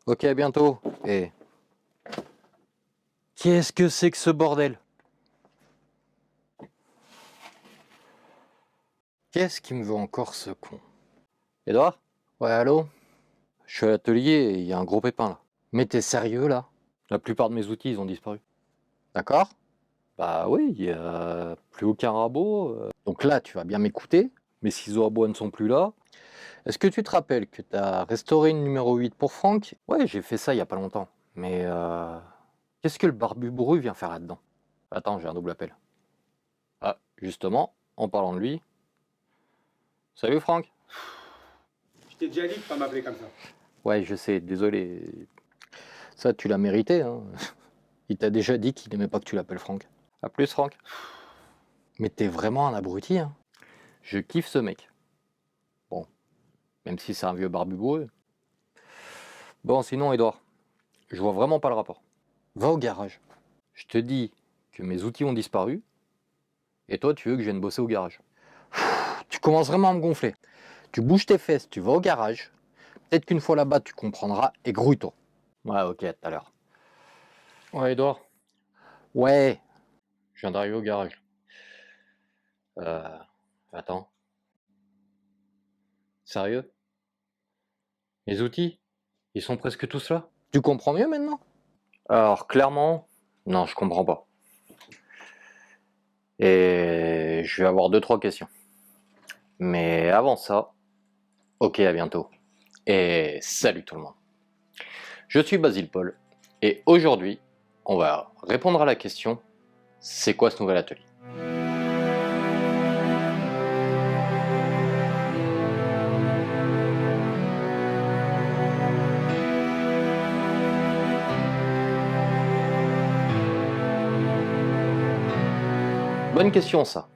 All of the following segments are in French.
Ok, à bientôt. Et qu'est-ce que c'est que ce bordel? Qu'est-ce qui me veut encore ce con? Edouard? Ouais, allô? Je suis à l'atelier et il y a un gros pépin là. Mais t'es sérieux là? La plupart de mes outils ils ont disparu. D'accord? Bah oui, il y a plus aucun rabot. Donc là, tu vas bien m'écouter. Mes ciseaux à bois ne sont plus là. Est-ce que tu te rappelles que t'as restauré une numéro 8 pour Franck? Ouais, j'ai fait ça il y a pas longtemps. Mais qu'est-ce que le barbu bourru vient faire là-dedans? Attends, j'ai un double appel. Ah, justement, en parlant de lui. Salut Franck. Je t'ai déjà dit de pas m'appeler comme ça. Ouais, je sais, désolé. Ça, tu l'as mérité, hein. Il t'a déjà dit qu'il aimait pas que tu l'appelles Franck. À plus Franck. Mais t'es vraiment un abruti, hein. Je kiffe ce mec. Bon, même si c'est un vieux barbu bourreux. Bon, sinon, Edouard, je vois vraiment pas le rapport. Va au garage. Je te dis que mes outils ont disparu, et toi, tu veux que je vienne bosser au garage. Tu commences vraiment à me gonfler. Tu bouges tes fesses, tu vas au garage. Peut-être qu'une fois là-bas, tu comprendras et grouille-toi. Ouais, ok, à tout à l'heure. Ouais, Edouard. Ouais, je viens d'arriver au garage. Euh, attends. Sérieux? Les outils? Ils sont presque tous là? Tu comprends mieux maintenant? Alors, clairement, non, je comprends pas. Et je vais avoir deux, trois questions. Mais avant ça, ok, à bientôt. Et salut tout le monde. Je suis Basile Paul. Et aujourd'hui, on va répondre à la question, c'est quoi ce nouvel atelier? Bonne question ça.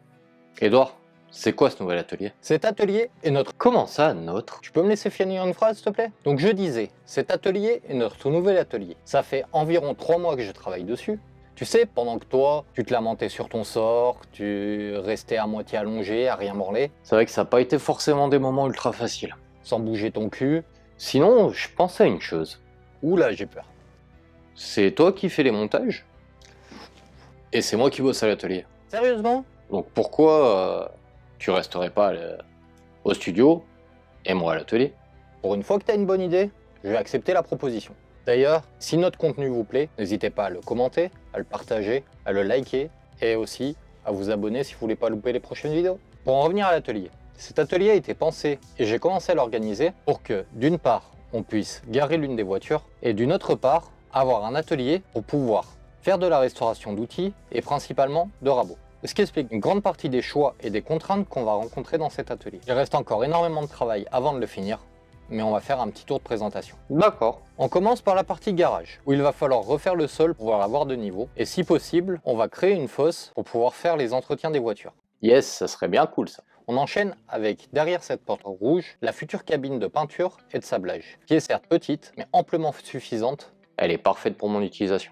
Edouard, c'est quoi ce nouvel atelier? Cet atelier est notre... Comment ça, notre? Tu peux me laisser finir une phrase, s'il te plaît? Donc je disais, cet atelier est notre tout nouvel atelier. Ça fait environ 3 mois que je travaille dessus. Tu sais, pendant que toi, tu te lamentais sur ton sort, tu restais à moitié allongé, à rien branler. C'est vrai que ça n'a pas été forcément des moments ultra faciles. Sans bouger ton cul. Sinon, je pensais à une chose. Oula, j'ai peur. C'est toi qui fais les montages? Et c'est moi qui bosse à l'atelier. Sérieusement? Donc pourquoi tu resterais pas au studio et moi à l'atelier? Pour une fois que tu as une bonne idée, je vais accepter la proposition. D'ailleurs, si notre contenu vous plaît, n'hésitez pas à le commenter, à le partager, à le liker et aussi à vous abonner si vous voulez pas louper les prochaines vidéos. Pour en revenir à l'atelier, cet atelier a été pensé et j'ai commencé à l'organiser pour que, d'une part, on puisse garer l'une des voitures et d'une autre part, avoir un atelier pour pouvoir faire de la restauration d'outils et principalement de rabots. Ce qui explique une grande partie des choix et des contraintes qu'on va rencontrer dans cet atelier. Il reste encore énormément de travail avant de le finir, mais on va faire un petit tour de présentation. D'accord. On commence par la partie garage, où il va falloir refaire le sol pour pouvoir avoir de niveau, et si possible, on va créer une fosse pour pouvoir faire les entretiens des voitures. Yes, ça serait bien cool ça. On enchaîne avec, derrière cette porte rouge, la future cabine de peinture et de sablage, qui est certes petite, mais amplement suffisante. Elle est parfaite pour mon utilisation.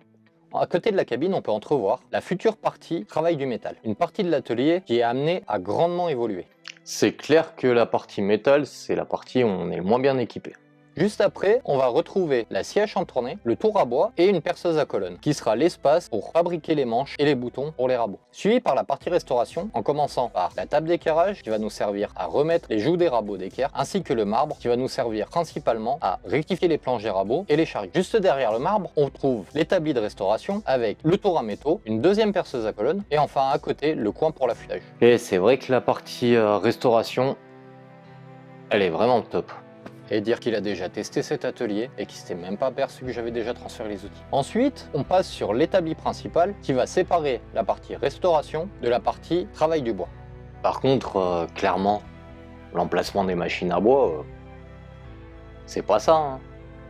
À côté de la cabine, on peut entrevoir la future partie travail du métal, une partie de l'atelier qui est amenée à grandement évoluer. C'est clair que la partie métal, c'est la partie où on est le moins bien équipé. Juste après, on va retrouver la scie à chantourner, le tour à bois et une perceuse à colonne, qui sera l'espace pour fabriquer les manches et les boutons pour les rabots. Suivi par la partie restauration, en commençant par la table d'équerrage, qui va nous servir à remettre les joues des rabots d'équerre, ainsi que le marbre, qui va nous servir principalement à rectifier les planches des rabots et les chariots. Juste derrière le marbre, on trouve l'établi de restauration, avec le tour à métaux, une deuxième perceuse à colonne, et enfin à côté, le coin pour l'affûtage. Et c'est vrai que la partie restauration, elle est vraiment top. Et dire qu'il a déjà testé cet atelier et qu'il s'était même pas aperçu que j'avais déjà transféré les outils. Ensuite, on passe sur l'établi principal qui va séparer la partie restauration de la partie travail du bois. Par contre, clairement, l'emplacement des machines à bois, c'est pas ça, hein.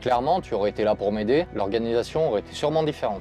Clairement, tu aurais été là pour m'aider, l'organisation aurait été sûrement différente.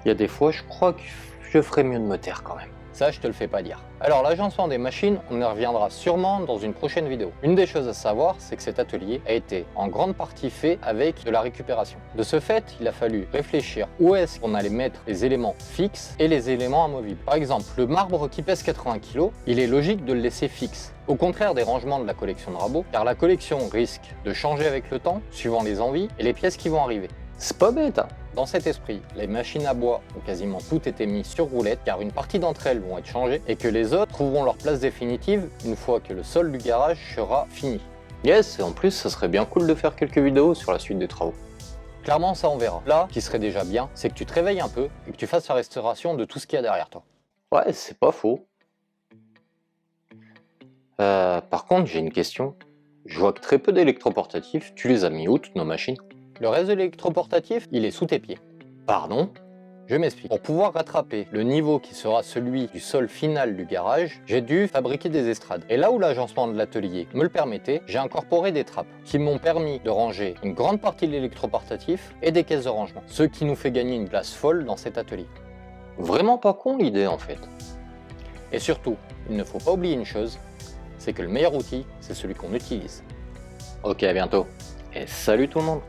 Il y a des fois, je crois que je ferais mieux de me taire quand même. Ça, je te le fais pas dire. Alors l'agencement des machines, on y reviendra sûrement dans une prochaine vidéo. Une des choses à savoir, c'est que cet atelier a été en grande partie fait avec de la récupération. De ce fait, il a fallu réfléchir où est-ce qu'on allait mettre les éléments fixes et les éléments amovibles. Par exemple, le marbre qui pèse 80 kg, il est logique de le laisser fixe. Au contraire des rangements de la collection de rabots, car la collection risque de changer avec le temps, suivant les envies et les pièces qui vont arriver. C'est pas bête, hein. Dans cet esprit, les machines à bois ont quasiment toutes été mises sur roulette car une partie d'entre elles vont être changées et que les autres trouveront leur place définitive une fois que le sol du garage sera fini. Yes, et en plus, ça serait bien cool de faire quelques vidéos sur la suite des travaux. Clairement, ça on verra. Là, ce qui serait déjà bien, c'est que tu te réveilles un peu et que tu fasses la restauration de tout ce qu'il y a derrière toi. Ouais, c'est pas faux. Par contre, j'ai une question. Je vois que très peu d'électroportatifs, tu les as mis où toutes nos machines? Le reste de l'électroportatif, il est sous tes pieds. Pardon? Je m'explique. Pour pouvoir rattraper le niveau qui sera celui du sol final du garage, j'ai dû fabriquer des estrades. Et là où l'agencement de l'atelier me le permettait, j'ai incorporé des trappes qui m'ont permis de ranger une grande partie de l'électroportatif et des caisses de rangement, ce qui nous fait gagner une place folle dans cet atelier. Vraiment pas con l'idée en fait. Et surtout, il ne faut pas oublier une chose, c'est que le meilleur outil, c'est celui qu'on utilise. Ok, à bientôt. Et salut tout le monde!